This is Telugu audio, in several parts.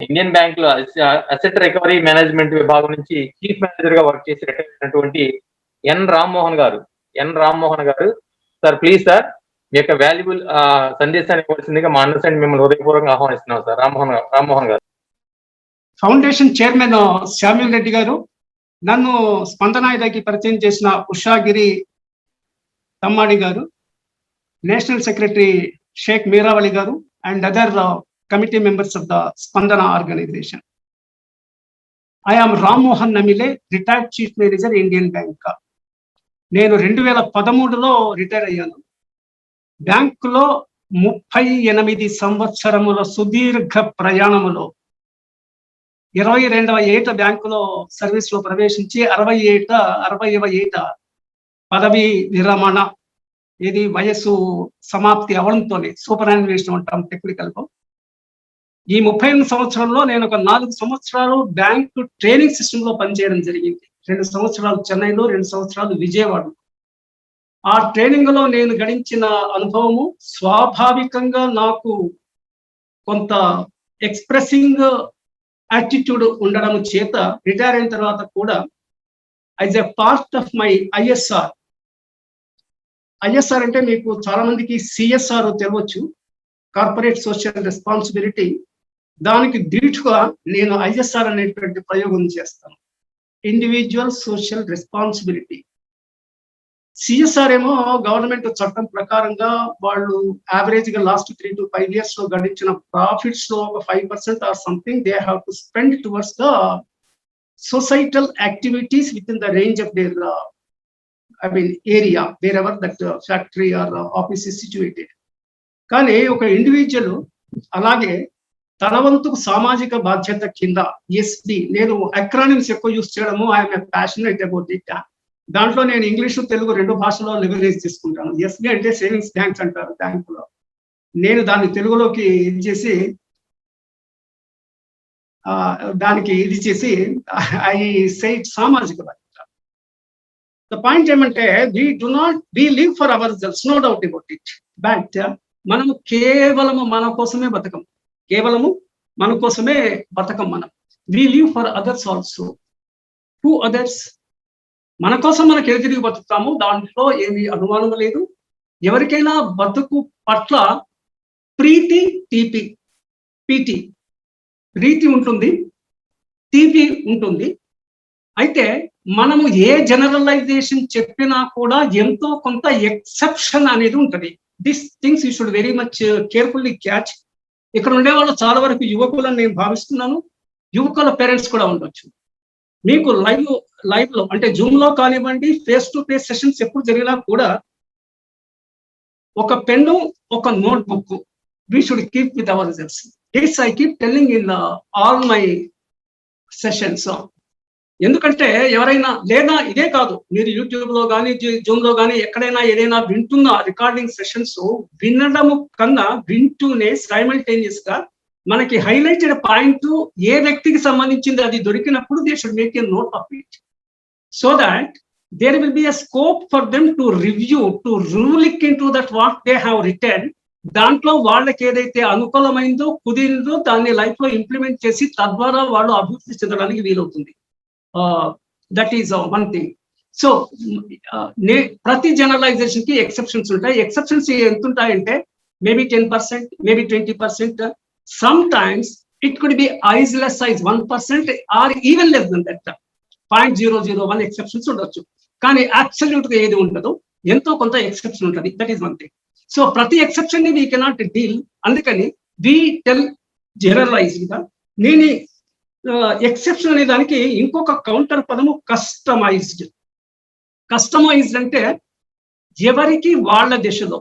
ఇండియన్ బ్యాంక్ లో అసెట్ రికవరీ మేనేజ్మెంట్ విభాగం నుంచి చీఫ్ మేనేజర్ గా వర్క్ చేసి రిటైర్ అయినటువంటి ఎన్ రామ్మోహన్ గారు సార్ ప్లీజ్ సార్ మీ యొక్క వాల్యుబుల్ సందేశాన్ని ఇవ్వాల్సిందిగా మా అండర్స్టాండ్ మిమ్మల్ని హృదయపూర్వకంగా ఆహ్వానిస్తున్నాం సార్. రామ్మోహన్ గారు. ఫౌండేషన్ చైర్మన్ శామ్యూల్ రెడ్డి గారు, నన్ను స్పందన ఇదాకి పరిచయం చేసిన ఉషాగిరి తమ్మాడి గారు, నేషనల్ సెక్రటరీ షేక్ మీరావళి గారు and other committee members of the Spandana organization. I am Rammohan Namile, retired chief manager Indian Bank. నేను 2013లో రిటైర్ అయ్యాను. బ్యాంకులో 38 సంవత్సరముల సుదీర్ఘ ప్రయాణములో 22వ ఏట బ్యాంకులో సర్వీస్ లో ప్రవేశించి 60వ ఏట పదవి విరమణ, ఇది వయస్సు సమాప్తి అవడంతోనే సూపర్ యాన్యువేషన్ అంటాం టెక్నికల్ గా. ఈ 38 సంవత్సరంలో నేను ఒక 4 సంవత్సరాలు బ్యాంకు ట్రైనింగ్ సిస్టమ్ లో పనిచేయడం జరిగింది. 2 సంవత్సరాలు చెన్నైలో, 2 సంవత్సరాలు విజయవాడలో. ఆ ట్రైనింగ్ లో నేను గడించిన అనుభవము స్వాభావికంగా నాకు కొంత ఎక్స్ప్రెసింగ్ యాటిట్యూడ్ ఉండడం చేత రిటైర్ అయిన తర్వాత కూడా as a part of my ISR అంటే మీకు చాలా మందికి సిఎస్ఆర్ తెలియవచ్చు, కార్పొరేట్ సోషల్ రెస్పాన్సిబిలిటీ. దానికి దీటుగా నేను ఐఎస్ఆర్ అనేటువంటి ప్రయోగం చేస్తాను, ఇండివిజువల్ సోషల్ రెస్పాన్సిబిలిటీ. సిఎస్ఆర్ ఏమో గవర్నమెంట్ చట్టం ప్రకారంగా వాళ్ళు యావరేజ్ గా లాస్ట్ 3 to 5 years లో గడించిన ప్రాఫిట్స్ లో ఒక 5% or something they have to spend towards the societal activities within the range of their area wherever that factory or office is situated. కానీ ఒక ఇండివిజువల్ అలాగే తన వంతుకు సామాజిక బాధ్యత కింద ఎస్బి, నేను అక్రానిమ్స్ ఎక్కువ యూస్ చేయడము, ఐఎమ్ ప్యాషనేట్ అబౌట్ ఇట్. దాంట్లో నేను ఇంగ్లీషు తెలుగు 2 భాషలో లెవరేజ్ తీసుకుంటాను. ఎస్బి అంటే సేవింగ్స్ బ్యాంక్స్ అంటారు బ్యాంకులో. నేను దాన్ని తెలుగులోకి చేసి ఐ సే సామాజిక బాధ్యత. ద పాయింట్ ఏమంటే we live for ourselves, no doubt about it, but మనము కేవలము మన కోసమే బతకం, మనం. We live for others also. Who others? మన కోసం మనకు ఎదురు బతుకుతాము, దాంట్లో ఏమి అనుమానం లేదు. ఎవరికైనా బతుకు పట్ల ప్రీతి ఉంటుంది, తీపి ఉంటుంది. అయితే మనము ఏ జనరలైజేషన్ చెప్పినా కూడా ఎంతో కొంత ఎక్సెప్షన్ అనేది ఉంటుంది. This things you should very much carefully catch. ఇక్కడ ఉండే వాళ్ళు చాలా వరకు యువకులని నేను భావిస్తున్నాను, యువకుల పేరెంట్స్ కూడా ఉండొచ్చు. మీకు లైవ్ లో అంటే జూమ్ లో కానివ్వండి, ఫేస్ టు ఫేస్ సెషన్స్ ఎప్పుడు జరిగినా కూడా ఒక పెన్ను, ఒక note book we should keep with ourselves. This I keep telling in all my sessions. ఎందుకంటే ఎవరైనా, లేదా ఇదే కాదు, మీరు యూట్యూబ్ లో కానీ జూమ్ లో కానీ ఎక్కడైనా ఏదైనా వింటున్న రికార్డింగ్ సెషన్స్ వినడము కన్నా వింటూనే సైమల్టేనియస్ గా మనకి హైలైటెడ్ పాయింట్ ఏ వ్యక్తికి సంబంధించింది అది దొరికినప్పుడు they should make a note of it, so that there will be a scope for them to review, to look into that what they have written. దాంట్లో వాళ్ళకి ఏదైతే అనుకూలమైందో కుదిరిందో దాన్ని లైఫ్ లో ఇంప్లిమెంట్ చేసి తద్వారా వాళ్ళు అభివృద్ధి చెందడానికి వీలవుతుంది. That is one thing. So ప్రతి జనరలైజేషన్ కి ఎక్సెప్షన్స్ ఉంటాయి. ఎక్సెప్షన్స్ ఎంత ఉంటాయంటే maybe 10%, maybe 20%. Sometimes it could be as less as 1% or even less than that 0.001 exceptions ఉండొచ్చు. కానీ అబ్సల్యూట్ గా ఏది ఉండదు, ఎంతో కొంత ఎక్సెప్షన్ ఉంటుంది. That is one thing. So ప్రతి ఎక్సెప్షన్ ని వీ కెనాట్ డీల్. అందుకని వీ టెల్ జనరలైజ్డ్ గా. నేను ఎక్సెప్షన్ అనే దానికి ఇంకొక కౌంటర్ పదము కస్టమైజ్డ్. కస్టమైజ్డ్ అంటే ఎవరికి వాళ్ళ దిశలో,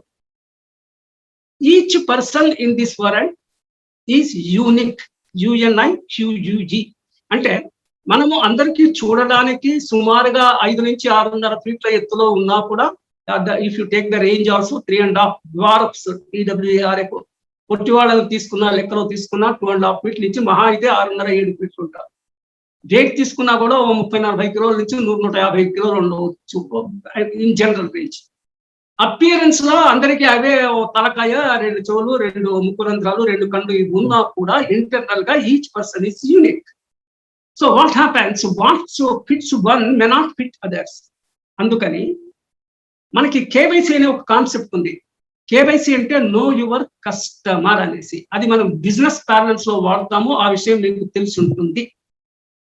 each person in this world is unique. UNIQUG అంటే మనము అందరికీ చూడడానికి సుమారుగా 5 నుంచి 6.5 ఫీట్ల ఎత్తులో ఉన్నా కూడా, if you take the range also 3.5 dwarfs TWARF పొట్టి వాళ్ళని తీసుకున్నా, లెక్కలో తీసుకున్నా 2.5 ఫీట్ల నుంచి మహా అయితే 6.5-7 ఫీట్లు ఉంటారు. వెయిట్ తీసుకున్నా కూడా 30-40 కిలోల నుంచి 100-150 కిలోలు ఉండవచ్చు ఇన్ జనరల్ రేంజ్. అపియరెన్స్ లో అందరికీ అవే తలకాయ, 2 చెవులు, 2 ముక్కు రంధ్రాలు, 2 కళ్ళు ఇవి ఉన్నా కూడా ఇంటర్నల్ గా each person is unique. So what happens, what fits one may not fit others. అందుకని మనకి కేవైసీ అనే ఒక కాన్సెప్ట్ ఉంది. కేవైసీ అంటే నో యువర్ కస్టమర్ అనేసి. అది మనం బిజినెస్ ప్యారల్స్ లో వాడతాము. ఆ విషయం మీకు తెలిసి ఉంటుంది.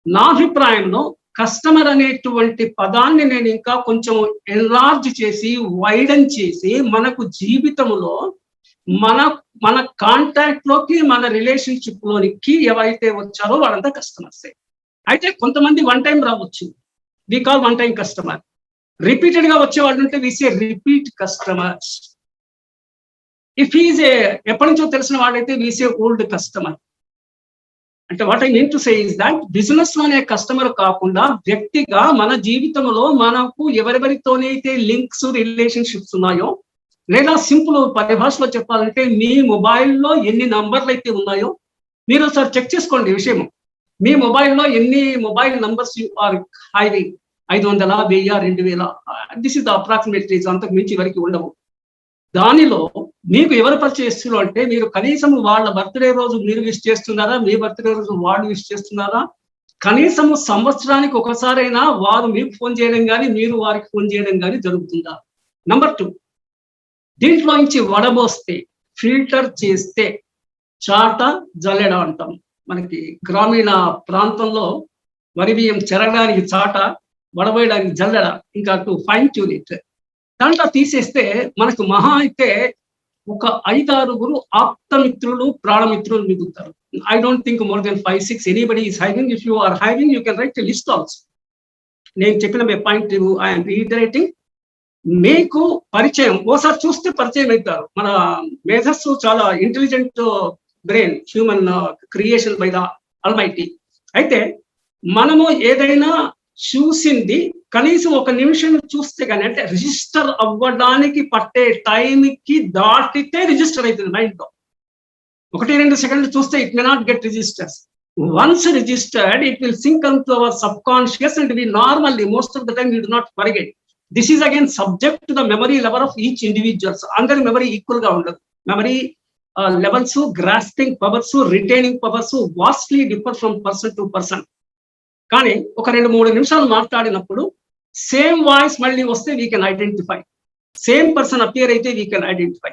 నా అభిప్రాయంలో కస్టమర్ అనేటువంటి పదాన్ని నేను ఇంకా కొంచెం ఎన్లార్జ్ చేసి, వైడన్ చేసి, మనకు జీవితంలో మన కాంటాక్ట్ లోకి, మన రిలేషన్షిప్ లోనికి ఎవరైతే వచ్చారో వాళ్ళంతా కస్టమర్సే. అయితే కొంతమంది వన్ టైం రావచ్చు, we call one time customer. Repeated గా వచ్చేవాళ్ళు ఉంటే we say repeat customers. If is ఎప్పటి నుంచో తెలిసిన వాళ్ళైతే వి సే ఓల్డ్ కస్టమర్. అంటే what I mean to say is that business లోనే కస్టమర్ కాకుండా వ్యక్తిగా మన జీవితంలో మనకు ఎవరెవరితోనైతే లింక్స్, రిలేషన్షిప్స్ ఉన్నాయో, లేదా సింపుల్ పరిభాషలో చెప్పాలంటే మీ మొబైల్లో ఎన్ని నంబర్లు అయితే ఉన్నాయో మీరు ఒకసారి చెక్ చేసుకోండి విషయం. మీ మొబైల్లో ఎన్ని mobile numbers you are having? 500, 1000, 2000. This is the approximate reason. అంతకు మించి వరకు ఉండవు. దానిలో మీకు ఎవరు పరిచయిస్తున్నారు అంటే, మీరు కనీసం వాళ్ళ బర్త్డే రోజు మీరు విష్ చేస్తున్నారా, మీ బర్త్డే రోజు వాళ్ళు విష్ చేస్తున్నారా, కనీసం సంవత్సరానికి ఒకసారైనా వారు మీకు ఫోన్ చేయడం కానీ, మీరు వారికి ఫోన్ చేయడం కానీ జరుగుతుందా? నంబర్ 2, దీంట్లో నుంచి వడబోస్తే, ఫిల్టర్ చేస్తే చాట జల్లెడ అంటాం. మనకి గ్రామీణ ప్రాంతంలో వరి బియ్యం చెరగడానికి చాట, వడబోయడానికి జల్లెడ. ఇంకా టు ఫైన్ ట్యూన్ ఇట్. దాంట్లో తీసేస్తే మనకు మహా అయితే ఒక 5-6 ఆప్తమిత్రులు, ప్రాణమిత్రులు మిగులుతారు. I don't think more than 5-6 anybody is having. If you are having you can write a list also. నేను చెప్పిన పాయింట్ ఐఎమ్ రీఇటరేటింగ్. మీకు పరిచయం ఓసారి చూస్తే పరిచయం అవుతారు. మన మేధస్సు చాలా intelligent brain, human creation by the almighty. అయితే మనము ఏదైనా చూసింది కనీసం 1 నిమిషం చూస్తే కానీ, అంటే రిజిస్టర్ అవ్వడానికి పట్టే టైంకి దాటితే రిజిస్టర్ అవుతుంది మైండ్ లో. 1-2 సెకండ్లు చూస్తే it may not get registers. Once registered it will sink in to our subconscious and we normally most of the time we do not forget. This is again subject to the memory level of each individuals. అందరి మెమరీ ఈక్వల్ గా ఉండదు. Memory levels, grasping powers, retaining powers vastly differ from person to person. కానీ ఒక 2-3 నిమిషాలు మాట్లాడినప్పుడు సేమ్ వాయిస్ మళ్ళీ వస్తే we can identify. Same person appear అయితే we can identify.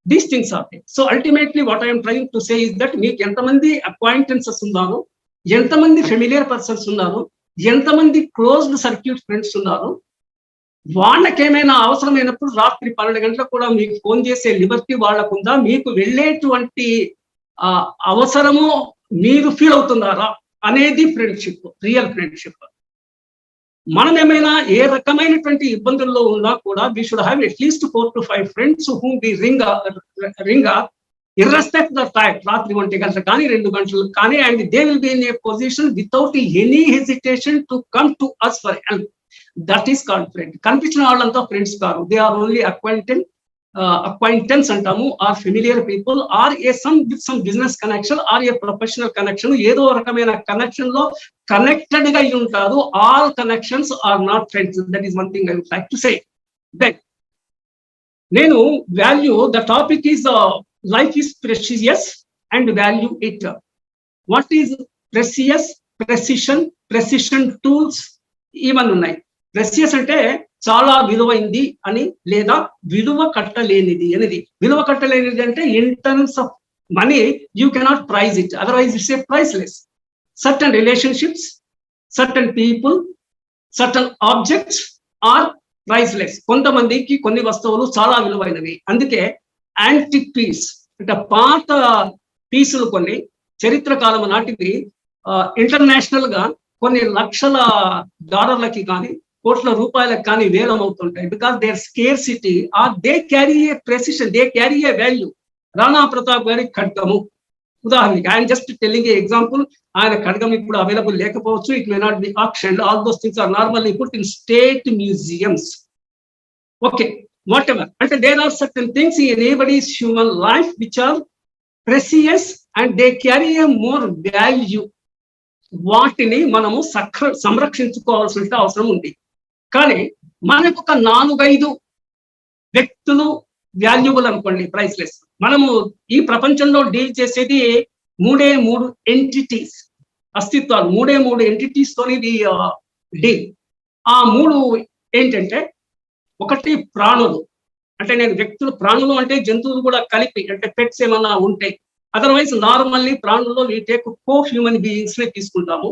These things are they. So ultimately what I'm trying to say is that మీకు ఎంతమంది అక్వైంటెన్సెస్ ఉన్నారు, ఎంతమంది ఫెమిలియర్ పర్సన్స్ ఉన్నారు, ఎంతమంది క్లోజ్డ్ సర్క్యూట్ ఫ్రెండ్స్ ఉన్నారు, వాళ్ళకేమైనా అవసరమైనప్పుడు రాత్రి 12 గంటలకు కూడా మీకు ఫోన్ చేసే లిబర్టీ వాళ్ళకుందా, మీకు వెళ్ళేటువంటి అవసరము మీరు ఫీల్ అవుతున్నారా అనేది ఫ్రెండ్షిప్, రియల్ ఫ్రెండ్షిప్. మనం ఏమైనా ఏ రకమైనటువంటి ఇబ్బందుల్లో ఉన్నా కూడా we should have at least 4 to 5 friends whom we ring irrespective the time. రాత్రి 1 గంటలు కానీ 2 గంటలు కానీ, and they will be in a position without any hesitation to come to us for help. That is called friend. కనిపించిన వాళ్ళంతా ఫ్రెండ్స్ కాదు. దే ఆర్ ఓన్లీ అక్వైంటెన్స్ అంటాము, or familiar people, or some business connection, or a professional connection. ఏదో రకమైన కనెక్షన్ లో కనెక్టెడ్ గా ఉంటారు. All connections are not friends. That is one thing I would like to say. Then నేను value the topic is life is precious and value it. What is precious? Precision tools ఇవన్నీ ఉన్నాయి. ప్రెషియస్ అంటే చాలా విలువైంది అని, లేదా విలువ కట్టలేనిది అనేది. విలువ కట్టలేనిది అంటే in terms of money you cannot price it, otherwise it's a priceless. Certain relationships, certain people, certain objects are priceless. కొంతమందికి కొన్ని వస్తువులు చాలా విలువైనవి. అందుకే యాంటిక్ పీస్ అంటే పాత పీసులు కొన్ని చరిత్ర కాలం నాటివి ఇంటర్నేషనల్ గా కొన్ని లక్షల డాలర్లకి కానీ, కోట్ల రూపాయలకు కానీ వేలం అవుతుంటాయి. Because there scarcity are they carry a precision, they carry a value. Rana Pratap గారి ఖడ్గము ఉదాహరణకి, I'm just telling a example. ఆయన ఖడ్గం ఇప్పుడు అవైలబుల్ లేకపోవచ్చు. It may not be option. All those things are normally put in state museums. Okay, whatever. అంటే there are certain things in anybody's human life which are precious and they carry a more value. వాటిని మనము సంరక్షించుకోవాల్సిన అవసరం ఉంది. కానీ మనకు ఒక 4-5 వ్యక్తులు వాల్యుబుల్ అనుకోండి, ప్రైస్లెస్. మనము ఈ ప్రపంచంలో డీల్ చేసేది 3 ఎంటిటీస్, అస్తిత్వాలు, 3 ఎంటిటీస్ తోని డీల్. ఆ 3 ఏంటంటే, ఒకటి ప్రాణులు, అంటే నేను వ్యక్తులు, ప్రాణులు అంటే జంతువులు కూడా కలిపి, అంటే పెట్స్ ఏమన్నా ఉంటే. అదర్వైజ్ నార్మల్లీ ప్రాణుల్లో we take co human beings ని తీసుకుంటాము.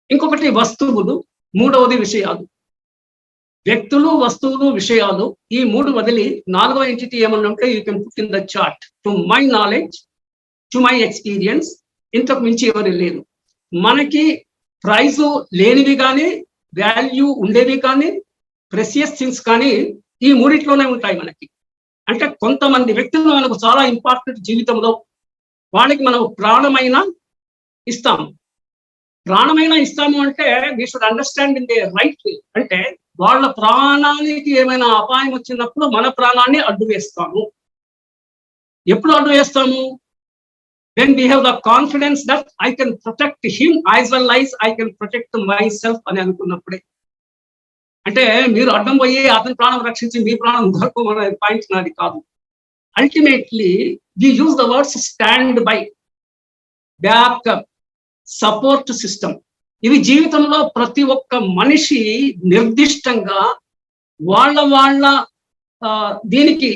ఇంకొకటి వస్తువులు, మూడవది విషయాలు. వ్యక్తులు, వస్తువులు, విషయాలు, ఈ 3 వదిలి 4వ ఎంటిటీ ఏమన్నా ఉంటే you can put in the chart. To my knowledge, to my experience, ఇంతకు మించి ఎవరు లేరు. మనకి ప్రైజు లేనివి కానీ, వాల్యూ ఉండేవి కానీ, ప్రెసియస్ థింగ్స్ కానీ ఈ 3 ఉంటాయి మనకి. అంటే కొంతమంది వ్యక్తులు మనకు చాలా ఇంపార్టెంట్ జీవితంలో, వాళ్ళకి మనం ప్రాణమైన ఇస్తాము. ప్రాణమైన ఇస్తాము అంటే we should understand in the right way. అంటే వాళ్ళ ప్రాణానికి ఏమైనా అపాయం వచ్చినప్పుడు మన ప్రాణాన్ని అడ్డు వేస్తాము. ఎప్పుడు అడ్డు వేస్తాము? when we have the confidence that I can protect him as well as I can protect myself అని అనుకున్నప్పుడే. అంటే మీరు అడ్డం పోయి అతని ప్రాణం రక్షించి మీ ప్రాణం దొరకు అనే పాయింట్ నాది కాదు. Ultimately we use the words stand by, backup, support system. ఇవి జీవితంలో ప్రతి ఒక్క మనిషి నిర్దిష్టంగా వాళ్ళ దీనికి,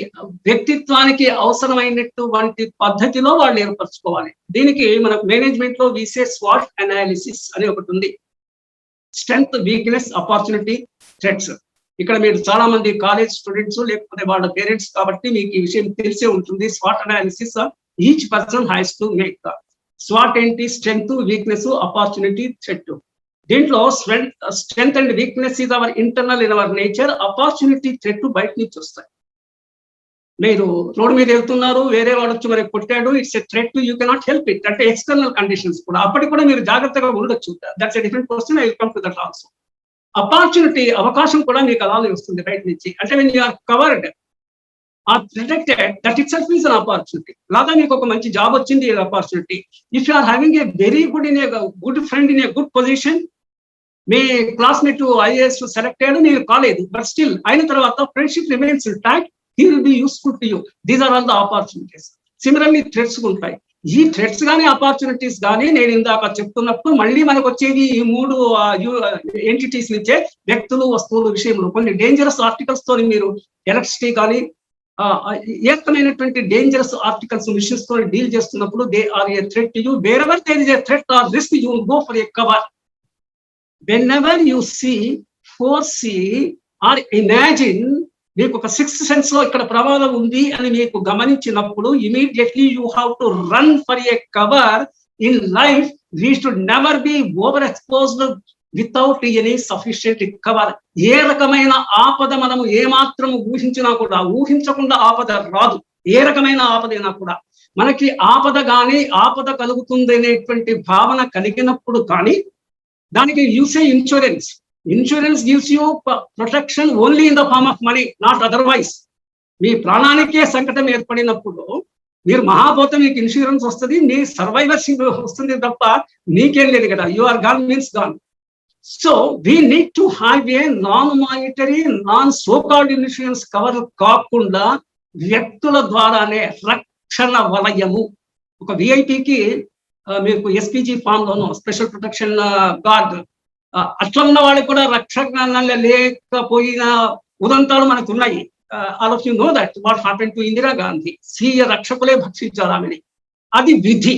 వ్యక్తిత్వానికి అవసరమైనటువంటి పద్ధతిలో వాళ్ళు ఏర్పరచుకోవాలి. దీనికి మనకు మేనేజ్మెంట్ లో వీసే స్వాట్ అనాలిసిస్ అనే ఒకటి ఉంది. Strength, weakness, opportunity, threats. ఇక్కడ మీరు చాలా మంది కాలేజ్ స్టూడెంట్స్ లేకపోతే వాళ్ళ పేరెంట్స్ కాబట్టి మీకు ఈ విషయం తెలిసే ఉంటుంది. స్వాట్ analysis each person has to make. స్వాట్ ఏంటి? Strength, weakness, opportunity, threat. దీంట్లో strength and weakness is our internal in our nature. Opportunity, threat బయట నుంచి వస్తాయి. మీరు రోడ్ మీద వెళ్తున్నారు, వేరే వాడు వచ్చి మరి కొట్టాడు, it's a threat, you cannot help it. అంటే ఎక్స్టర్నల్ కండిషన్స్ కూడా, అప్పటికి కూడా మీరు జాగ్రత్తగా ఉండొచ్చు. That's a different question, I will come to that also. Opportunity, అవకాశం కూడా మీకు అలానే వస్తుంది బయట నుంచి. అంటే when you are covered or protected, that itself is an opportunity. లాగా మీకు ఒక మంచి జాబ్ వచ్చింది, opportunity. If you are having a very good in a good friend in a good position, మీ క్లాస్మేట్ ఐఏఎస్ సెలెక్ట్ అయ్యాడు, మీరు కాలేదు, బట్ స్టిల్ అయిన తర్వాత friendship remains intact, he will be useful to you. These are all the opportunities. Similarly threats ఉంటాయి. ఈ థ్రెట్స్ కానీ ఆపర్చునిటీస్ కానీ నేను ఇందాక చెప్తున్నప్పుడు మళ్ళీ మనకు వచ్చేవి ఈ 3 ఎంటిటీస్ నుంచే, వ్యక్తులు, వస్తువులు, విషయంలో. కొన్ని డేంజరస్ ఆర్టికల్స్ తో మీరు ఎలక్ట్రిసిటీ కానీ ఏ రకమైనటువంటి డేంజరస్ ఆర్టికల్స్, మిషన్స్ తో డీల్ చేస్తున్నప్పుడు they are a threat to you. Wherever there is a threat or risk, you will go for a cover. whenever you see, foresee or imagine, మీకు ఒక 6th సెన్స్ లో ఇక్కడ ప్రమాదం ఉంది అని మీకు గమనించినప్పుడు immediately you have to run for a cover. In life we should never be over exposed without any sufficient cover. ఏ రకమైన ఆపద మనము ఏమాత్రం ఊహించినా కూడా, ఊహించకుండా ఆపద రాదు. ఏ రకమైన ఆపదైనా కూడా మనకి ఆపద కలుగుతుంది అనేటువంటి భావన కలిగినప్పుడు కానీ, దానికి you say insurance. Insurance gives you protection only in the form of money, not otherwise. మీ ప్రాణానికే సంకటం ఏర్పడినప్పుడు మీరు మహాపోతే మీకు ఇన్సూరెన్స్ వస్తుంది, మీ సర్వైవర్షిప్ వస్తుంది తప్ప నీకేం లేదు కదా. You are gone means gone. So we need to have a non monetary, non so called insurance cover కాకుండా వ్యక్తుల ద్వారానే రక్షణ వలయము. ఒక విఐపికి మీకు ఎస్పీజీ ఫామ్ లోను స్పెషల్ ప్రొటెక్షన్ గార్డ్, అట్లా ఉన్న వాళ్ళకి కూడా రక్షణ లేకపోయిన ఉదంతాలు మనకు ఉన్నాయి. All of you know that what happen to Indira Gandhi. స్వీయ రక్షకులే భక్షించారు ఆమెని. అది విధి.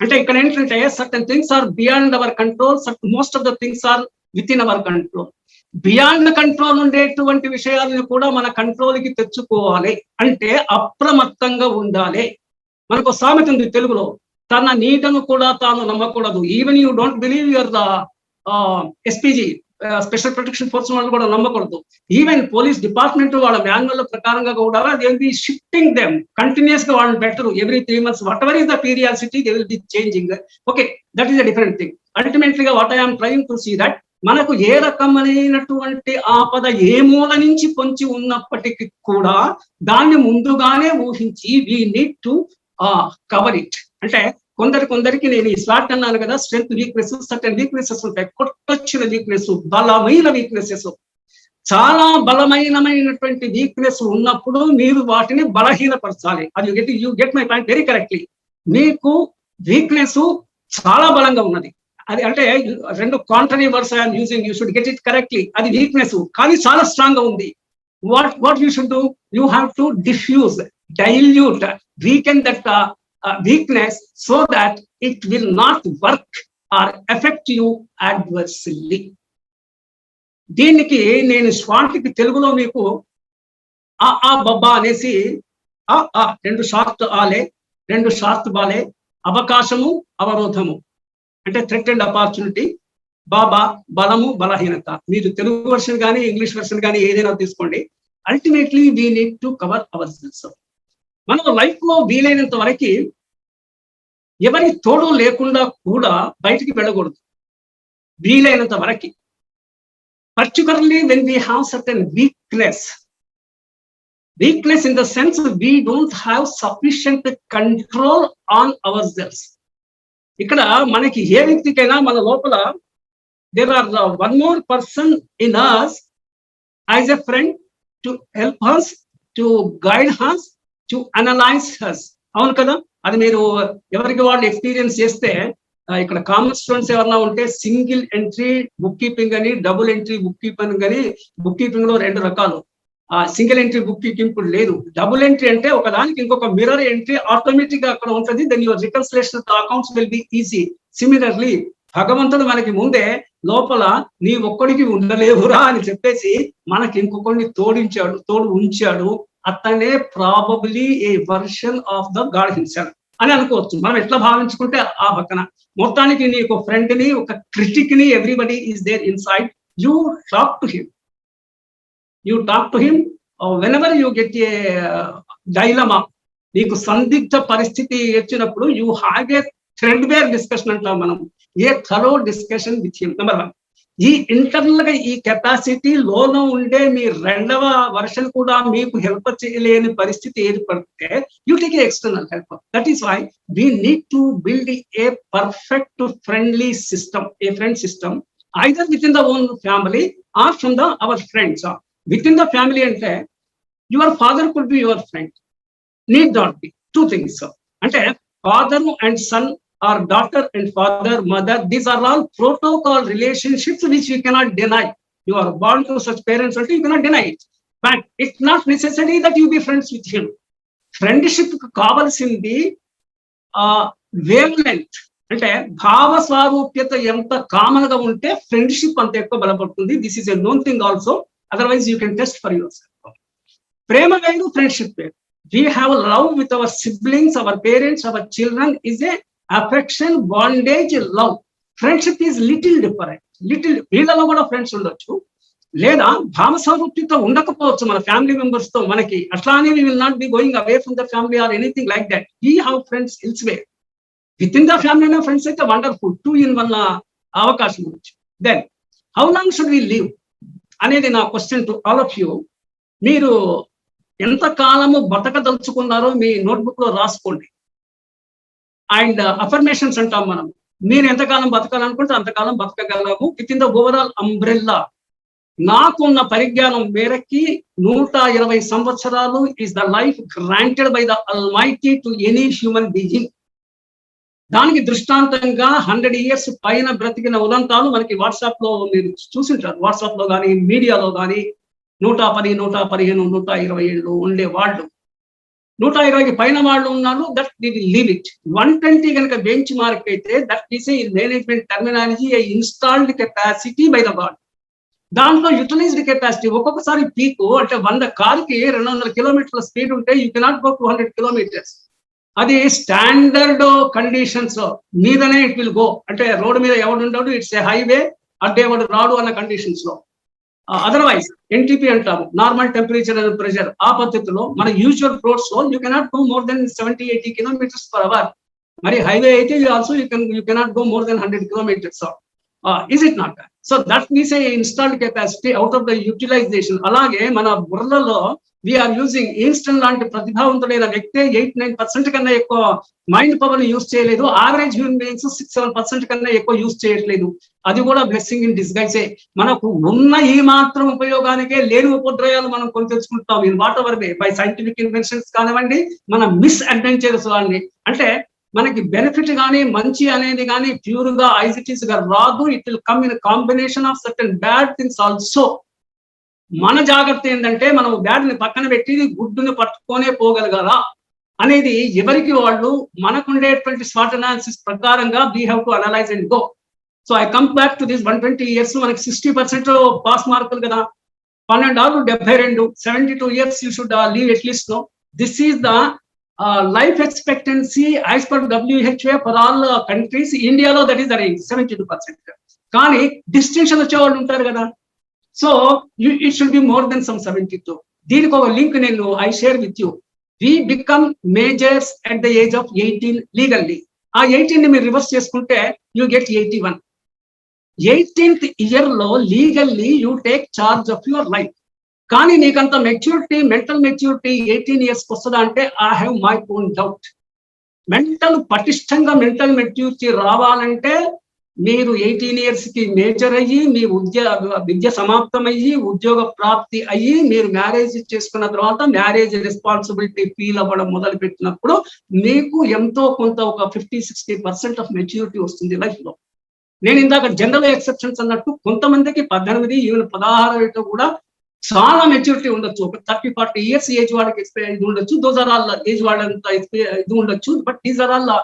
అంటే ఇక్కడ ఏంటంటే certain things are beyond our control, most of the things are within our control. Beyond control ఉండేటువంటి విషయాలను కూడా మన కంట్రోల్కి తెచ్చుకోవాలి. అంటే అప్రమత్తంగా ఉండాలి. మనకు సామెత ఉంది తెలుగులో, తన నీడను కూడా తాను నమ్మకూడదు. Even you don't believe your SPG, special protection force వాళ్ళు కూడా నమ్మకూడదు. ఈవెన్ పోలీస్ డిపార్ట్మెంట్ వాళ్ళ మాన్యువల్ ప్రకారంగా కూడా they will be shifting them continuous గా. వాళ్ళు better every 3 months, whatever is the periodicity, they will be changing. Okay, that is a different thing. అల్టిమేట్లీగా what I'm trying to see that మనకు ఏ రకమైనటువంటి ఆపద ఏ మూల నుంచి పొంచి ఉన్నప్పటికీ కూడా దాన్ని ముందుగానే ఊహించి we need to cover it. అంటే కొందరికి నేను ఈ స్లాట్ అన్నాను కదా, స్ట్రెంగ్త్, వీక్నెస్, సర్టెన్ వీక్నెసెస్ ఉంటాయి. కొట్టొచ్చిన వీక్నెస్, బలమైన వీక్నెసెస్. చాలా బలమైనటువంటి వీక్నెస్ ఉన్నప్పుడు మీరు వాటిని బలహీనపరచాలి. అది you get my point very correctly. మీకు వీక్నెస్ చాలా బలంగా ఉన్నది, అది అంటే రెండు contrary words I'm using, you should get it correctly. అది వీక్నెస్ కానీ చాలా స్ట్రాంగ్ గా ఉంది. what you should do, you have to diffuse, dilute, weaken that weakness so that it will not work or affect you adversely. దీనికి నేను స్వాతికి తెలుగులో మీకు ఆ బబ్బా అనేసి రెండు షార్ట్ ఆలే, రెండు షార్ట్ బాలే, అవకాశము అవరోధము అంటే థ్రెట్ అండ్ ఆపర్చునిటీ, బాబా బలము బలహీనత. మీరు తెలుగు వర్షన్ కానీ ఇంగ్లీష్ వర్షన్ కానీ ఏదైనా తీసుకోండి. Ultimately we need to cover ourselves. మనం లైఫ్ లో వీలైనంత వరకు ఎవరి తోడు లేకుండా కూడా బయటికి వెళ్ళకూడదు, వీలైనంత వరకు. Particularly when we have certain weakness in the sense we don't have sufficient control on ourselves. ఇక్కడ మనకి ఏ వ్యక్తికైనా మన లోపల there are one more person in us as a friend to help us, to guide us, to analyze us. అవును కదా, అది మీరు ఎవరికి వాళ్ళు ఎక్స్పీరియన్స్ చేస్తే, ఇక్కడ కామన్ స్టూడెంట్స్ ఎవరన్నా ఉంటే సింగిల్ ఎంట్రీ బుక్ కీపింగ్ అని, డబుల్ ఎంట్రీ బుక్ కీపింగ్ అని. బుక్ కీపింగ్ లో రెండు రకాలు. సింగిల్ ఎంట్రీ బుక్ కీపింగ్ లేదు. డబుల్ ఎంట్రీ అంటే ఒకదానికి ఇంకొక మిర్రర్ ఎంట్రీ ఆటోమేటిక్ గా అక్కడ ఉంటుంది. Then your reconciliation accounts will be easy. Similarly భగవంతుడు మనకి ముందే లోపల నీ ఒక్కడికి ఉండలేవురా అని చెప్పేసి మనకి ఇంకొకరిని తోడు ఉంచాడు. అతనే probably A version of the God himself అని అనుకోవచ్చు. మనం ఎట్లా భావించుకుంటే ఆ పక్కన మొత్తానికి నీ ఒక ఫ్రెండ్ ని, ఒక క్రిటిక్ ని, everybody is there inside. You talk to him. You talk to him whenever you get a dilemma. నీకు సందిగ్ధ పరిస్థితి వచ్చినప్పుడు you have a threadbare discussion అంటాం మనం, a thorough discussion with him. Number 1. ఈ ఇంటర్నల్ గా ఈ కెపాసిటీ లోలో ఉండే మీ రెండవ వర్షన్ కూడా మీకు హెల్ప్ చేయలేని పరిస్థితి ఏర్పడితే you take a external help. That is why we need to build a perfect friendly system, a friend system, either within the own family or from our friends. Within the family ante your father could be your friend, need not be. Two things ante father and son or daughter and father mother, these are all protocol relationships which you cannot deny. You are born to such parents also, you cannot deny it, but it's not necessary that you be friends with him. Friendship ku kavalsindi wavelength అంటే భావ స్వరూప్యత ఎంత కామన్ గా ఉంటే ఫ్రెండ్షిప్ అంత ఎక్కువ బలపడుతుంది. This is a known thing also, otherwise you can test for yourself. ప్రేమ వేరు, ఫ్రెండ్షిప్ వేరు. We have love with our siblings, our parents, our children is a affection, bondage, love. Friendship is little different. వీళ్ళలో కూడా ఫ్రెండ్స్ ఉండొచ్చు, లేదా భావ స్వరూప్యత ఉండకపోవచ్చు మన ఫ్యామిలీ మెంబర్స్ తో మనకి. అట్లానే we will not be going away from the family or anything like that. We have friends elsewhere. Within the family friends అయితే వండర్ఫుల్, 2-in-1 అవకాశం ఉంది. Then how long should we live అనేది నా question to all of you. మీరు ఎంత కాలము బతకదలుచుకున్నారో మీ నోట్బుక్ లో రాసుకోండి. అండ్ అఫర్మేషన్స్ అంటాం మనం. మీరు ఎంతకాలం బతకాలనుకుంటే అంతకాలం బతకగలము within the overall umbrella. నాకున్న పరిజ్ఞానం మేరకి 120 సంవత్సరాలు is the life granted by the almighty to any human being. దానికి దృష్టాంతంగా 100 years పైన బ్రతికిన ఉదంతాలు మనకి వాట్సాప్ లో మీరు చూసింటారు. వాట్సాప్ లో కానీ మీడియాలో కానీ 110, 115, 127 ఉండే వాళ్ళు, 120కి పైన వాళ్ళు ఉన్నారు. That we leave it. 120 కనుక బెంచ్ మార్క్ అయితే that is a management terminology, A installed capacity by the God. దాంట్లో యూటిలైజ్డ్ కెపాసిటీ ఒక్కొక్కసారి పీక్ అంటే 100 కార్కి 200 kilometers స్పీడ్ ఉంటే యూ కెనాట్ గో 200 kilometers. అది స్టాండర్డ్ కండిషన్స్ మీదనే ఇట్ విల్ గో. అంటే రోడ్డు మీద ఎవడు ఉండడు, ఇట్స్ ఏ హైవే, అంటే ఎవడు రాడు అన్న కండిషన్స్ లో. అదర్వైజ్ ఎన్టీపీ అంటాము, నార్మల్ టెంపరేచర్ అండ్ ప్రెషర్. ఆ పద్ధతిలో మన యూజువల్ రోడ్స్ లో you cannot go more than 70-80 km/h. మరి హైవే అయితే also you cannot go more than 100 kilometers. Is it not? So that means a installed capacity out of the utilization. అలాగే మన బుర్రలో వీఆర్ యూజింగ్ ఈన్స్టన్ లాంటి ప్రతిభావంతుడైన వ్యక్తి 8-9% కన్నా ఎక్కువ మైండ్ పవర్ యూజ్ చేయలేదు. యావరేజ్ హ్యూమన్ బీయింగ్స్ 6-7% కన్నా ఎక్కువ యూజ్ చేయట్లేదు. అది కూడా బ్లెస్సింగ్ ఇన్ డిస్గైజే. మనకు ఉన్న ఈ మాత్రం ఉపయోగానికే లేని ఉపద్రవాలు మనం కొని తెచ్చుకుంటాం in what ever way, by scientific inventions కానివ్వండి, మన మిస్ అడ్వెంచర్స్ కానీ. అంటే మనకి బెనిఫిట్ కానీ మంచి అనేది కానీ ప్యూర్ గా ఐజిటీస్ గా రాదు. It will come in combination of certain bad things also. మన జాగ్రత్త ఏంటంటే మనం బ్యాడ్ని పక్కన పెట్టి గుడ్డుని పట్టుకొనే పోగలగాల అనేది ఎవరికి వాళ్ళు మనకుండేటువంటి స్వాట్ అనాలిసిస్ ప్రకారంగా we have to analyse and go. So I come back to this 120 years మనకి 60% పాస్ మార్కులు కదా, 12 72, 72 years you should live at least. No, this is the life expectancy as per WHO for all countries. ఇండియాలో దట్ ఈస్ ద రేంజ్ 72%. కానీ డిస్టింక్షన్ వచ్చేవాళ్ళు ఉంటారు కదా, so it should be more than some 72. దీనికి ఒక లింక్ నేను I share with you. We become majors at the age of 18 legally. ఆ 18 ని మీరు రివర్స్ చేసుకుంటే యూ గెట్ 81. 18th year లో legally you take charge of your life. కానీ నీకంత మెచ్యూరిటీ, మెంటల్ మెచ్యూరిటీ 18 years వస్తుందా అంటే I have my own doubt. పటిష్టంగా మెంటల్ మెచ్యూరిటీ రావాలంటే మీరు 18 years కి మేజర్ అయ్యి, మీ విద్య సమాప్తం అయ్యి, ఉద్యోగ ప్రాప్తి అయ్యి, మీరు మ్యారేజ్ చేసుకున్న తర్వాత మ్యారేజ్ రెస్పాన్సిబిలిటీ ఫీల్ అవ్వడం మొదలు పెట్టినప్పుడు మీకు ఎంతో కొంత ఒక 50-60% ఆఫ్ మెచ్యూరిటీ వస్తుంది లైఫ్ లో. నేను ఇందాక జనరల్ ఎక్సెప్షన్స్ అన్నట్టు కొంతమందికి 18, ఈవెన్ 16 కూడా చాలా మెచ్యూరిటీ ఉండొచ్చు. ఒక 30-40 years ఏజ్ వాళ్ళకి ఇది ఉండొచ్చు. దోస్ ఆర్ ఆల్ ఏజ్ వాళ్ళంతా ఇది ఉండొచ్చు. But these are all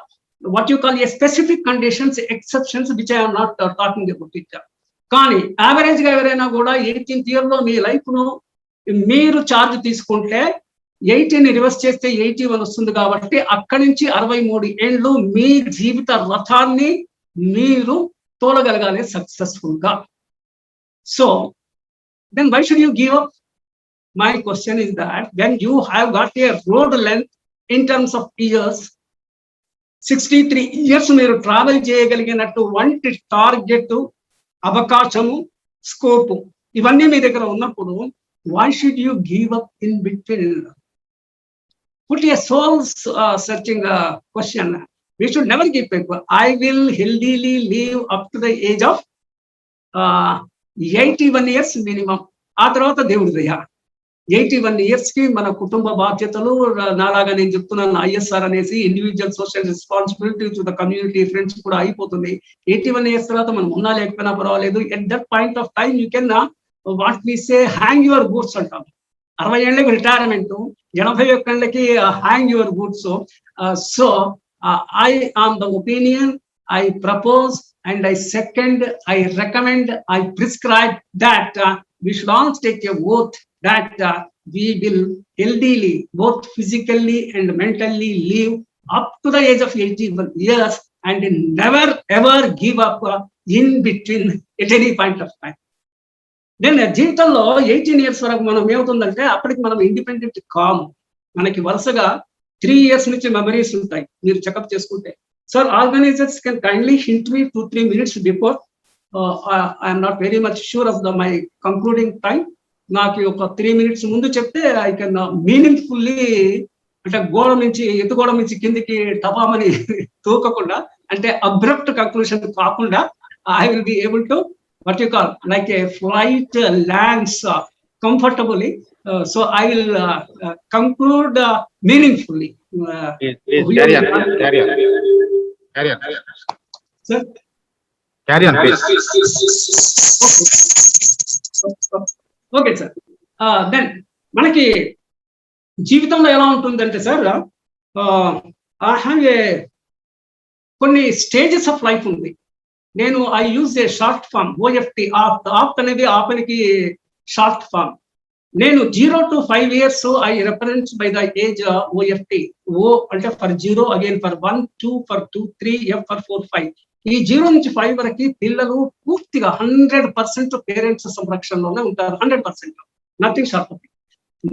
what you call a specific conditions, exceptions which I am not talking about it. కానీ యావరేజ్ గా ఎవరైనా కూడా 18th year లో మీ లైఫ్ ను మీరు చార్జ్ తీసుకుంటే 18 రివర్స్ చేస్తే 81 వస్తుంది. కాబట్టి అక్కడి నుంచి 63 ఏళ్ళు మీ జీవిత రథాన్ని మీరు తోలగలగాలి సక్సెస్ఫుల్ గా. So then why should you give up? My question is that when you have got a road length in terms of years, 63 years మీరు ట్రావెల్ చేయగలిగినటువంటి టార్గెట్, అవకాశము, స్కోప్ ఇవన్నీ మీ దగ్గర ఉన్నప్పుడు why should you give up in between? Put a soul searching question. We should never give up. I will healthily live up to the age of 81 years minimum. ఆ తర్వాత దేవుడి దయ. 81 years కి మన కుటుంబ బాధ్యతలు, నాలాగా నేను చెప్తున్నాను ISR అనేసి individual social responsibility to the community, friends కూడా అయిపోతుంది. 81 years తర్వాత మనం ఉన్నా లేకపోయినా పర్వాలేదు. At that point of time you can what we say hang your goods అంటాం. 60 ఏళ్ళకి రిటైర్మెంట్, 81 ఏళ్ళకి hang your goods. So I am the opinion, I propose and I second, I recommend, I prescribe that we should all take a oath that we will healthily, both physically and mentally, live up to the age of 81 years and never ever give up in between at any point of time. Then జీవితంలో 18 years వరకు మనం ఏమవుతుందంటే అప్పటికి మనం ఇండిపెండెంట్ కాము. మనకి వరుసగా 3 years నుంచి మెమరీస్ ఉంటాయి మీరు చెకప్ చేసుకుంటే. Sir, organizers can kindly hint me 2-3 minutes before. I am not very much sure of my concluding time. నాకు ఒక 3 minutes ముందు చెప్తే ఐ కెన్ మీనింగ్ఫుల్లీ, అంటే ఎత్తుగోడ నుంచి కిందికి టపామని తూకకుండా, అంటే అబ్రప్ట్ కంక్లూషన్ కాకుండా I will be able to what you call like a flight lands comfortably. So I will conclude meaningfully. Carry on. Sir? Carry on, please. Okay, sir. Then మనకి జీవితంలో ఎలా ఉంటుందంటే సార్, ఐ హ్యావ్ ఏ కొన్ని స్టేజెస్ ఆఫ్ లైఫ్ ఉంది. నేను I use a short form, OFT. Oft అనేది ఆపనికి షార్ట్ ఫామ్. నేను 0 to 5 years I reference by the age OFT. O అంటే for 0, again for 1, 2 for 2, 3, F for 4, 5. ఈ 0 నుంచి 5 వరకు పిల్లలు పూర్తిగా 100% పేరెంట్స్ సంరక్షణలోనే ఉంటారు. 100%, నథింగ్ షార్ట్ ఆఫ్.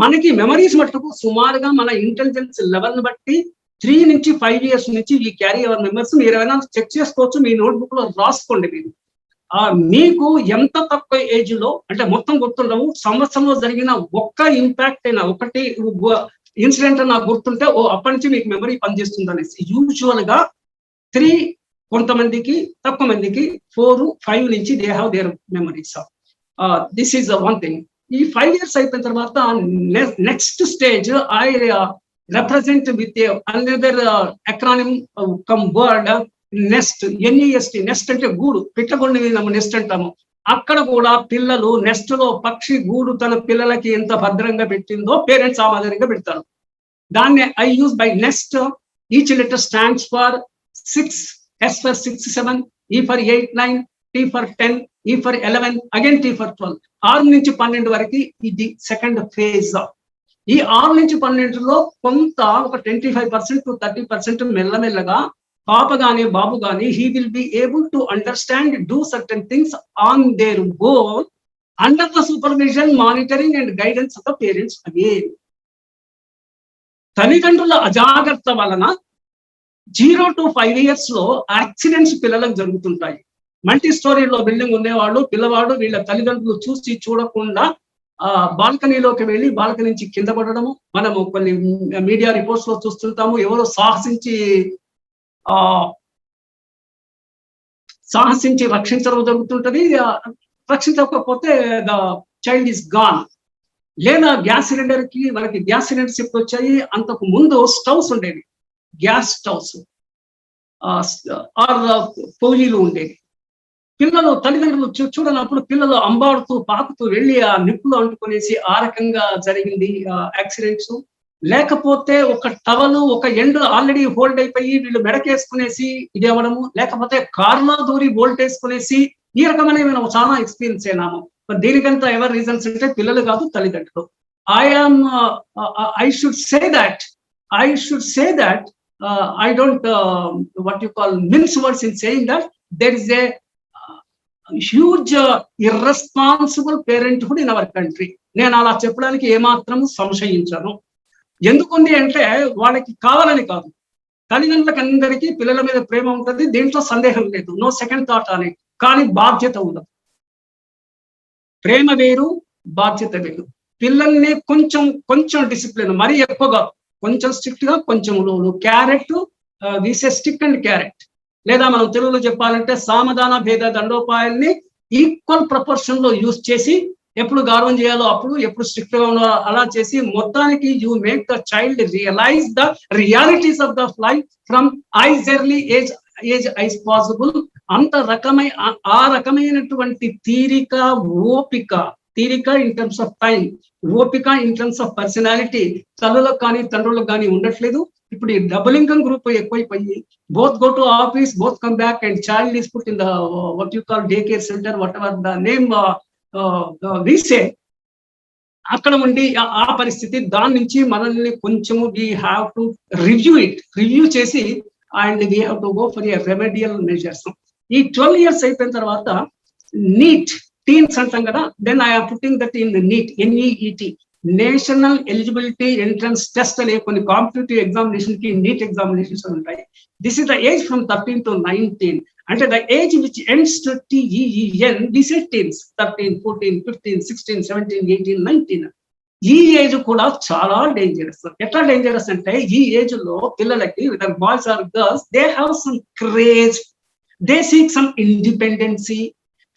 మనకి మెమరీస్ మట్టుకు సుమారుగా మన ఇంటెలిజెన్స్ లెవెల్ బట్టి 3 నుంచి 5 years నుంచి ఈ క్యారీ అవర్ మెమరీస్ మీరు ఏమైనా చెక్ చేసుకోవచ్చు. మీ నోట్బుక్ లో రాసుకోండి. మీరు మీకు ఎంత తక్కువ ఏజ్ లో అంటే మొత్తం గుర్తుండవు, సంవత్సరంలో జరిగిన ఒక్క ఇంపాక్ట్ అయినా ఒకటి ఇన్సిడెంట్ నాకు గుర్తుంటే అప్పటి నుంచి మీకు మెమరీ పనిచేస్తుంది అనేసి. యూజువల్ గా 3, కొంతమందికి తక్కువ మందికి 4, 5 నుంచి they have their memories. This is one thing. ఈ 5 years అయిపోయిన తర్వాత next stage I represent with another acronym come word nest, NEST. Nest అంటే గూడు, పిట్టగొండి నెస్ట్ అంటాము. అక్కడ కూడా పిల్లలు నెస్ట్ లో పక్షి గూడు తన పిల్లలకి ఎంత భద్రంగా పెట్టిందో పేరెంట్స్ ఆ మాదిరిగా పెడతారు. దాన్ని I use by nest. Each letter stands for 6, S for 6, 7, E for 8, 9, T for 10, E for 11, again T for 12. 6 నుంచి 12 వరకు ఇది సెకండ్ ఫేజ్. ఈ 6 నుంచి 12లో కొంత ఒక 25% to 30% మెల్లమెల్లగా పాప గాని బాబు గాని he will be able to understand, do certain things on their own under the supervision, monitoring and guidance of the parents again. తల్లిదండ్రుల అజాగ్రత్త వలన 0 to 5 years లో యాక్సిడెంట్స్ పిల్లలకు జరుగుతుంటాయి. మల్టీ స్టోరీలో బిల్డింగ్ ఉండేవాళ్ళు పిల్లవాడు వీళ్ళ తల్లిదండ్రులు చూసి చూడకుండా బాల్కనీలోకి వెళ్ళి బాల్కనీ నుంచి కింద పడడము మనము కొన్ని మీడియా రిపోర్ట్స్ లో చూస్తుంటాము. ఎవరో సాహసించి రక్షించడం జరుగుతుంటది. రక్షించకపోతే ద చైల్డ్ ఈస్ గాన్. లేదా గ్యాస్ సిలిండర్ కి మనకి గ్యాస్ సిలిండర్స్ ఎప్పుడు వచ్చాయి, అంతకు ముందు స్టవ్స్ ఉండేవి, గ్యాస్ స్టవ్స్ ఆర్ పొయ్యిలు ఉండేవి. పిల్లలు తల్లిదండ్రులు చూడనప్పుడు పిల్లలు అంబాడుతూ పాకుతూ వెళ్ళి ఆ నిప్పులు అంటుకునేసి ఆ రకంగా జరిగింది యాక్సిడెంట్స్. లేకపోతే ఒక టవలు ఒక ఎండ్ ఆల్రెడీ హోల్డ్ అయిపోయి వీళ్ళు మెడకేసుకునేసి ఇది అవ్వడము, లేకపోతే కార్లో దూరి బోల్ట్ వేసుకునేసి ఈ రకమైన మేము చాలా ఎక్స్పీరియన్స్ అయినాము. దీనికంతా ఎవరి రీజన్స్ అంటే పిల్లలు కాదు తల్లిదండ్రులు. I should say that I don't what you call mince words in saying that there is a huge irresponsible parenthood in our country. నేను అలా చెప్పడానికి ఏమాత్రం సంశయించను. ఎందుకుంది అంటే వాళ్ళకి కావాలని కాదు, తల్లిదండ్రులకు అందరికీ పిల్లల మీద ప్రేమ ఉంటుంది, దీంట్లో సందేహం లేదు, నో సెకండ్ థాట్ అని. కానీ బాధ్యత ఉండదు. ప్రేమ వేరు, బాధ్యత వేరు. పిల్లల్ని కొంచెం డిసిప్లిన్, మరీ ఎక్కువగా కొంచెం స్ట్రిక్ట్ గా, కొంచెం క్యారెట్ వీసే స్టిక్ అండ్ క్యారెట్, లేదా మనం తెలుగులో చెప్పాలంటే సామధాన భేద దండోపాయాల్ని ఈక్వల్ ప్రపోర్షన్ లో యూజ్ చేసి ఎప్పుడు గౌరవం చేయాలో అప్పుడు, ఎప్పుడు స్ట్రిక్ట్ గా ఉండాలో అలా చేసి మొత్తానికి you make the child realize the realities of the life from as early age as possible. ఆ రకమైనటువంటి తీరిక ఇన్ టర్మ్స్ ఆఫ్ టైం, ఓపిక ఇన్ టర్మ్స్ ఆఫ్ పర్సనాలిటీ తల్లులకు కానీ తండ్రులకు కానీ ఉండట్లేదు. ఇప్పుడు ఈ డబుల్ ఇన్కమ్ గ్రూప్ ఎక్కువైపోయి both go to office, both come back and child is put in the what you call day care centre, whatever the name we say, అక్కడ ఉండి ఆ పరిస్థితి. దాని నుంచి మనల్ని కొంచెము వీ హ్యావ్ టు రివ్యూ చేసి and we have to go for a remedial measures. ఈ 12 years అయిపోయిన తర్వాత నీట్ టీన్స్ అంటాం కదా, then I'm putting that in NEET, NEET, national eligibility entrance test అనే కొన్ని కాంపిటేటివ్ ఎగ్జామినేషన్ కి నీట్ ఎగ్జామినేషన్స్ ఉంటాయి. This is the age from 13 to 19. అంటే the age which ends to TEEN, this is teens, 13, 14, 15, 16, 17, 18, 19. ఈ ఏజ్ కూడా చాలా డేంజరస్. ఎట్లా డేంజరస్ అంటే ఈ ఏజ్ లో పిల్లలకి boys or girls they have some craze, they seek some independency.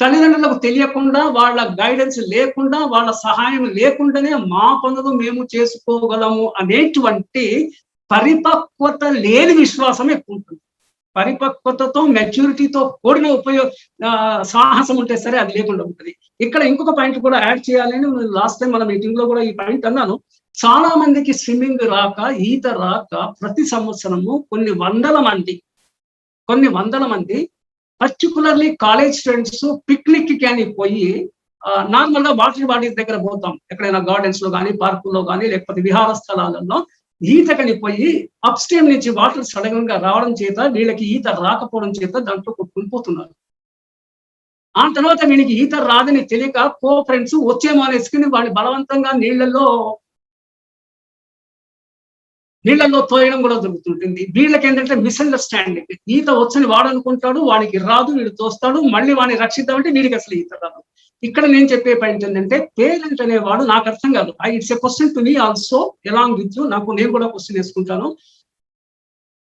తల్లిదండ్రులకు తెలియకుండా, వాళ్ళ గైడెన్స్ లేకుండా, వాళ్ళ సహాయం లేకుండానే మా పనులు మేము చేసుకోగలము అనేటువంటి పరిపక్వత లేని విశ్వాసం ఎక్కువ ఉంటుంది. పరిపక్వతతో మెచ్యూరిటీతో కూడిన సాహసం ఉంటే సరే అది లేకుండా ఉంటుంది. ఇక్కడ ఇంకొక పాయింట్ కూడా యాడ్ చేయాలని లాస్ట్ టైం మన మీటింగ్ లో కూడా ఈ పాయింట్ అన్నాను. చాలా మందికి స్విమ్మింగ్ రాక, ఈత రాక ప్రతి సంవత్సరము కొన్ని వందల మంది పర్టికులర్లీ కాలేజ్ స్టూడెంట్స్ పిక్నిక్ కి అని పోయి నార్మల్ గా వాటర్ బాడీస్ దగ్గర పోతాం, ఎక్కడైనా గార్డెన్స్ లో కానీ, పార్కుల్లో కానీ, లేకపోతే విహార స్థలాలలో ఈతకని పోయి అప్ స్ట్రీమ్ నుంచి వాటర్ సడన్ గా రావడం చేత వీళ్ళకి ఈత రాకపోవడం చేత దాంట్లో కొట్టుకుని పోతున్నారు. ఆ తర్వాత వీళ్ళకి ఈత రాదని తెలియక కో ఫ్రెండ్స్ వచ్చేమో అనేసుకుని వాళ్ళు బలవంతంగా నీళ్లలో నీళ్ళల్లో తోయడం కూడా జరుగుతుంటుంది. వీళ్ళకి ఏంటంటే మిస్అండర్స్టాండింగ్. ఈత వచ్చని వాడు అనుకుంటాడు, వాడికి రాదు, వీడు తోస్తాడు, మళ్ళీ వాడిని రక్షిద్దామంటే వీడికి అసలు ఈత రాదు. ఇక్కడ నేను చెప్పే పాయింట్ ఏంటంటే పేరెంట్ అనేవాడు నాకు అర్థం కాదు. It's a question to me also along with you. నేను కూడా క్వశ్చన్ వేసుకుంటాను.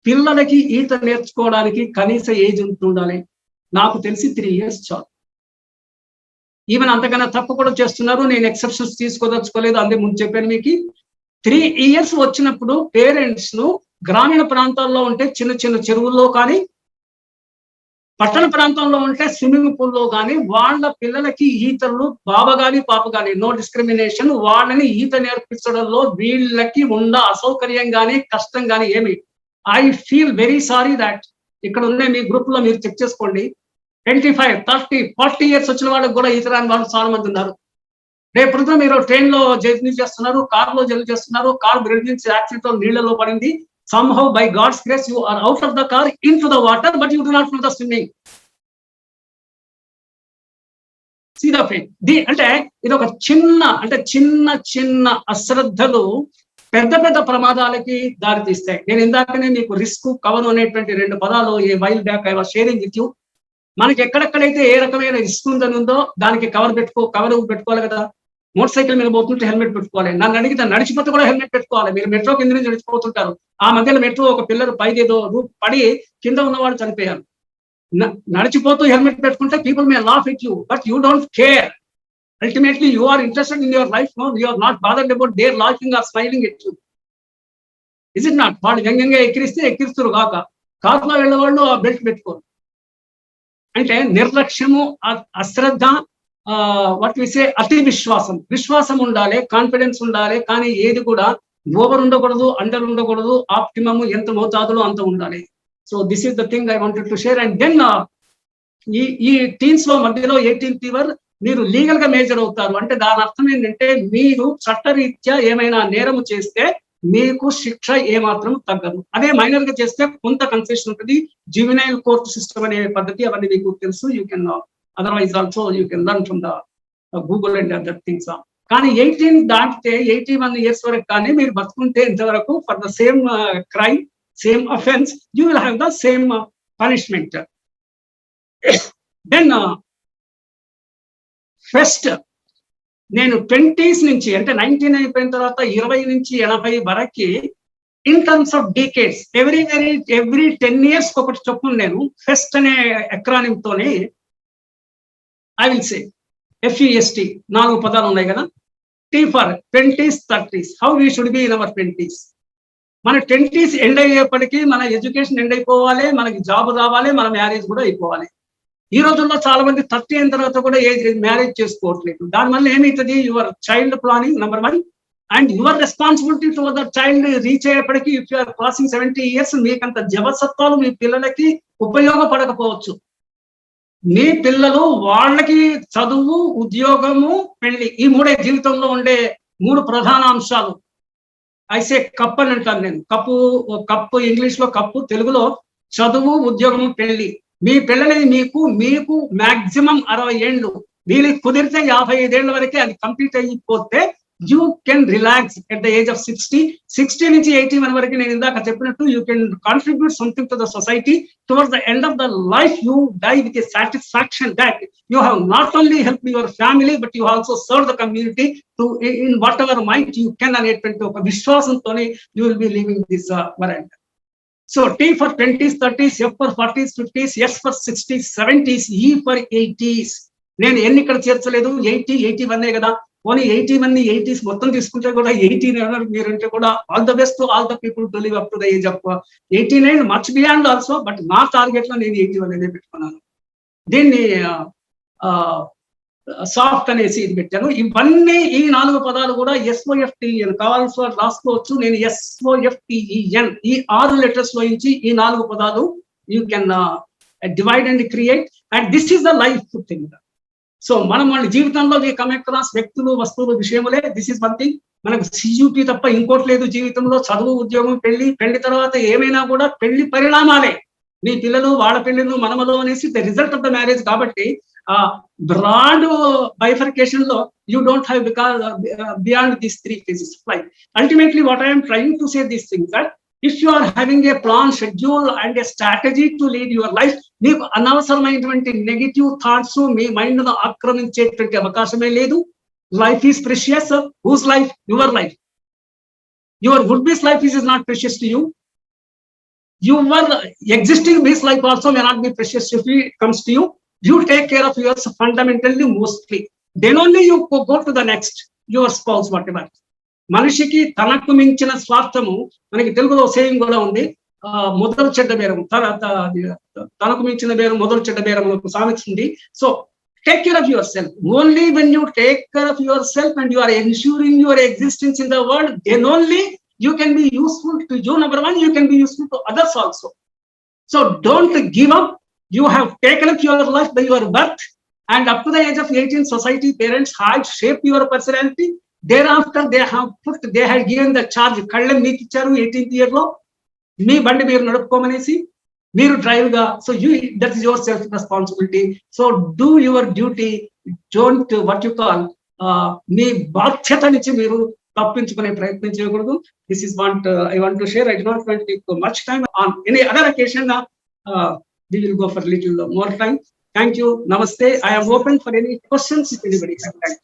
పిల్లలకి ఈత నేర్చుకోవడానికి కనీస ఏజ్ ఉండాలి. నాకు తెలిసి 3 years చాలు. ఈవెన్ అంతకన్నా తప్పు కూడా చేస్తున్నారు. నేను ఎక్సెప్షన్స్ తీసుకోదలుచుకోలేదు, అందే ముందు చెప్పాను మీకు. 3 years వచ్చినప్పుడు పేరెంట్స్ ను గ్రామీణ ప్రాంతాల్లో ఉంటే చిన్న చిన్న చెరువుల్లో కానీ, పట్టణ ప్రాంతంలో ఉంటే స్విమ్మింగ్ పూల్లో కానీ వాళ్ళ పిల్లలకి ఈతలు బాబా గాని పాప గాని నో డిస్క్రిమినేషన్, వాళ్ళని ఈత నేర్పించడంలో వీళ్ళకి ఉన్న అసౌకర్యం కానీ కష్టం కానీ ఏమి. I feel very sorry that ఇక్కడ ఉన్న మీ గ్రూప్ లో మీరు చెక్ చేసుకోండి. 25, 30, 40 years వచ్చిన వాళ్ళకి కూడా ఈత రాని వాళ్ళు చాలా మంది ఉన్నారు. రేపు మీరు ట్రైన్ లో జర్నీ చేస్తున్నారు, కార్ లో జర్నీ చేస్తున్నారు, కార్ బ్రిడ్జ్ నుంచి యాక్సిడెంట్ లో నీళ్లలో పడింది. somehow by God's grace you are out of the car into the water, but you do not know the swimming. See the pain. అంటే ఇది ఒక చిన్న అశ్రద్ధలు పెద్ద పెద్ద ప్రమాదాలకి దారి తీస్తాయి. నేను ఇందాకనే మీకు రిస్క్ కవర్ అనేటువంటి 2 పదాలు while back I was sharing with you. మనకి ఎక్కడెక్కడైతే ఏ రకమైన రిస్క్ ఉందో దానికి కవర్ పెట్టుకోవాలి కదా. మోటార్ సైకిల్ మీద పోతుంటే హెల్మెట్ పెట్టుకోవాలి. నన్ను అడిగితే నడిచిపోతే కూడా హెల్మెట్ పెట్టుకోవాలి. మీరు మెట్రో కింద నుంచి నడిచిపోతుంటారు. ఆ మధ్యలో మెట్రో ఒక పిల్లలు పైదేదో పడి కింద ఉన్నవాడు చనిపోయారు. నడిచిపోతూ హెల్మెట్ పెట్టుకుంటే people may laugh at you, but you don't care. Ultimately you are interested in your life. No, you are not bothered about their laughing or smiling at you. Is it not? వాళ్ళు వ్యంగ్యంగా ఎక్కిరిస్తారు కాక కార్లో వెళ్ళేవాళ్ళు ఆ బెల్ట్ పెట్టుకోరు. అంటే నిర్లక్ష్యము, అశ్రద్ధ, వాట్ వి సే అతి విశ్వాసం ఉండాలి, కాన్ఫిడెన్స్ ఉండాలి. కానీ ఏది కూడా ఓవర్ ఉండకూడదు, అండర్ ఉండకూడదు. ఆప్టిమమ్ ఎంత మోతాదులో అంత ఉండాలి. So this is the thing I wanted to share. And then ఈ టీన్స్ లో మధ్యలో 18th ఇయర్ మీరు లీగల్ గా మేజర్ అవుతారు. అంటే దాని అర్థం ఏంటంటే మీరు చట్టరీత్యా ఏమైనా నేరము చేస్తే మీకు శిక్ష ఏమాత్రం తగ్గదు. అదే మైనర్ గా చేస్తే కొంత కన్సెషన్ ఉంటుంది. జువెనైల్ కోర్ట్ సిస్టమ్ అనే పద్ధతి అవన్నీ మీకు తెలుసు. You can otherwise also you can learn from the Google and other things. కానీ 18 దాటితే 81 years వరకు కానీ మీరు బతుకుంటే ఇంతవరకు for the same crime, same offence, you will have the same punishment. Then first నేను 20s నుంచి అంటే 19 అయిపోయిన తర్వాత 20 నుంచి 80 వరకు in terms of decades every 10 years ఒకటి చొప్పున నేను ఫెస్ట్ అనే ఎక్రానిమ్ తోని ఐ విల్ సే FEST 4 పదాలు ఉన్నాయి కదా. T for 20s, 30s. How we should be in our 20s. మన 20s ఎండ్ అయ్యేప్పటికీ మన ఎడ్యుకేషన్ ఎండ్ అయిపోవాలి, మనకి జాబ్ రావాలి, మన మ్యారేజ్ కూడా అయిపోవాలి. ఈ రోజుల్లో చాలా మంది 30 అయిన తర్వాత కూడా మ్యారేజ్ చేసుకోవట్లేదు. దానివల్ల ఏమవుతుంది? Your child planning number 1 and your responsibility to the child reach అయ్యేప్పటికీ ఇఫ్ యూఆర్ క్రాసింగ్ 70 years మీకంత జవసత్వాలు మీ పిల్లలకి ఉపయోగపడకపోవచ్చు. మీ పిల్లలు వాళ్ళకి చదువు, ఉద్యోగము, పెళ్లి, ఈ 3 జీవితంలో ఉండే 3 ప్రధాన అంశాలు. ఐసే కప్ అని అంటాను నేను. కప్పు ఇంగ్లీష్ లో కప్పు, తెలుగులో చదువు, ఉద్యోగము, పెళ్లి. మీ పిల్లలది మీకు మాక్సిమం 60 ఏళ్ళు, వీళ్ళకి కుదిరితే 55 ఏళ్ల వరకే అది కంప్లీట్ అయిపోతే you can relax at the age of 60 నుంచి 81 వరకు. నేను ఇందాక చెప్పినట్టు you can contribute something to the society. Towards the end of the life you die with a satisfaction that you have not only help your family but you also serve the community to in whatever might you can అనేటువంటి ఒక విశ్వాసంతోనే you will be living this world. So T for 20s, 30s, F for 40s, 50s, S for 60s, 70s, E for 80s. నేను ఎన్ని ఇక్కడ చేర్చలేదు. 80, 81 కదా. పోనీ 81 80s మొత్తం తీసుకుంటే కూడా 89 మీరంటే కూడా all the best to all the people to live up to the age of 89, much beyond also. But నా టార్గెట్ లో నేను 81 అనేది పెట్టుకున్నాను. దీన్ని సాఫ్ట్ అనేసి ఇది పెట్టాను. ఇవన్నీ ఈ 4 పదాలు కూడా SOFTEN కావాల్సి రాసుకోవచ్చు. నేను SOFTEN ఈ 6 letters లో నుంచి ఈ 4 పదాలు you can divide and create. And this is the life thing. So మనం వాళ్ళ జీవితంలో కమ్ అక్రాస్ వ్యక్తులు, వస్తువులు, విషయములే. This is one thing. మనకు CUP తప్ప ఇంకోటి లేదు జీవితంలో. చదువు, ఉద్యోగం, పెళ్లి తర్వాత ఏమైనా కూడా పెళ్లి పరిణామాలే. మీ పిల్లలు, వాళ్ళ పిల్లలు, మనమలు అనేసి the result of the marriage. కాబట్టి broad bifurcation law you don't have, because beyond these three phases of life. Ultimately, what I am trying to say these things that if you are having a plan, schedule and a strategy to lead your life, మీకు అనవసరమైనటువంటి నెగిటివ్ థాట్స్ మీ మైండ్ ను ఆక్రమించేటువంటి అవకాశమే లేదు. Life is precious. Whose life? Your life. Your would be's life is not precious to you. Your existing be's life also may not be precious if it comes to you. You take care of yours fundamentally, mostly. Then only you go to the next, your spouse, whatever. మనిషికి తనకు మించిన స్వార్థము, మనకి తెలుగులో సేయింగ్ కూడా ఉంది, మొదలు చెడ్డ బేరం, తనకు మించిన బేరం మొదలు చెడ్డ బేరం సామెత ఉంది. So take care of yourself. Only when you take care of yourself and you are ensuring your existence in the world, then only you can be useful to you. Number one, you can be useful to others also. So don't give up. You have taken up your life by your birth, and up to the age of 18, society, parents have shaped your personality. Thereafter, they have given the charge. Kallam meeku icharu 18th year lo, మీ బండి మీరు నడుపుకోమనేసి, మీరు డ్రైవ్ గా. So that is your self responsibility. So do your duty. Don't what you call మీ బాధ్యత నుంచి మీరు తప్పించుకునే ప్రయత్నం చేయకూడదు. This is what I want to share. I do not want to take much time. On any other occasion, we will go for a little more time. Thank you. Namaste. I am open for any questions if anybody has.